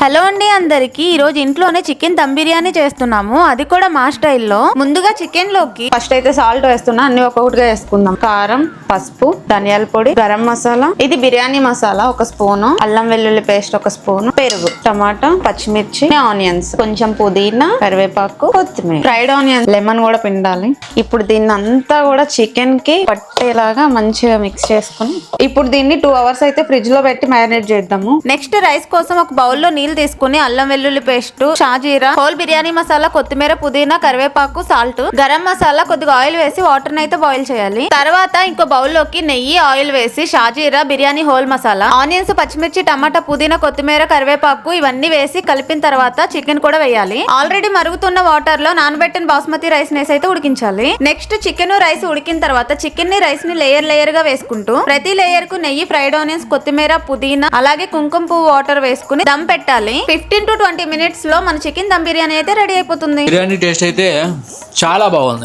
Hello అండి అందరికి ఈ రోజు ఇంట్లోనే చికెన్ దమ్ బిర్యానీ చేస్తున్నాము. అది కూడా మా స్టైల్లో. ముందుగా చికెన్ లోకి ఫస్ట్ అయితే సాల్ట్ వేస్తున్నా, అన్ని ఒక్కొక్కటిగా వేసుకుందాం. కారం, పసుపు, ధనియాల పొడి, గరం మసాలా, ఇది బిర్యానీ మసాలా ఒక స్పూను, అల్లం వెల్లుల్లి పేస్ట్ ఒక స్పూను, పెరుగు, టమాటా, పచ్చిమిర్చి, ఆనియన్స్, కొంచెం పుదీనా, కరివేపాకు, కొత్తిమీర, ఫ్రైడ్ ఆనియన్స్, లెమన్ కూడా పిండాలి. ఇప్పుడు దీన్ని అంతా కూడా చికెన్ కి పట్టేలాగా మంచిగా మిక్స్ చేసుకుని ఇప్పుడు దీన్ని 2 hours అయితే ఫ్రిడ్జ్ లో పెట్టి మ్యారినేట్ చేద్దాము. నెక్స్ట్ రైస్ కోసం ఒక బౌల్లో నీళ్లు తీసుకుని అల్లం వెల్లుల్లి పేస్ట్, షాజీరా, హోల్ బిర్యానీ మసాలా, కొత్తిమీర, పుదీనా, కరివేపాకు, సాల్ట్, గరం మసాలా, కొద్దిగా ఆయిల్ వేసి వాటర్ అయితే బాయిల్ చేయాలి. తర్వాత ఇంకో బౌల్లోకి నెయ్యి, ఆయిల్ వేసి షాజీరా, బిర్యానీ హోల్ మసాలా, ఆనియన్స్, పచ్చిమిర్చి, టమాటా, పుదీనా, కొత్తిమీర, కరివేపాకు ఇవన్నీ వేసి కలిపిన తర్వాత చికెన్ కూడా వేయాలి. ఆల్రెడీ మరుగుతున్న వాటర్ లో నానబెట్టిన బాస్మతి రైస్ నేసి అయితే ఉడికించాలి. నెక్స్ట్ చికెన్ రైస్ ఉడికిన తర్వాత చికెన్ ని రైస్ ని లేయర్ గా వేసుకుంటూ ప్రతి లేయర్ కు నెయ్యి, ఫ్రైడ్ ఆనియన్స్, కొత్తిమీర, పుదీనా అలాగే కుంకుమ పువ్వు వాటర్ వేసుకుని దమ్ పెట్టాలి. 15 to 20 minutes లో మన చికెన్ దమ్ బిర్యానీ అయితే రెడీ అయిపోతుంది. బిర్యానీ టేస్ట్ అయితే చాలా బాగుంది.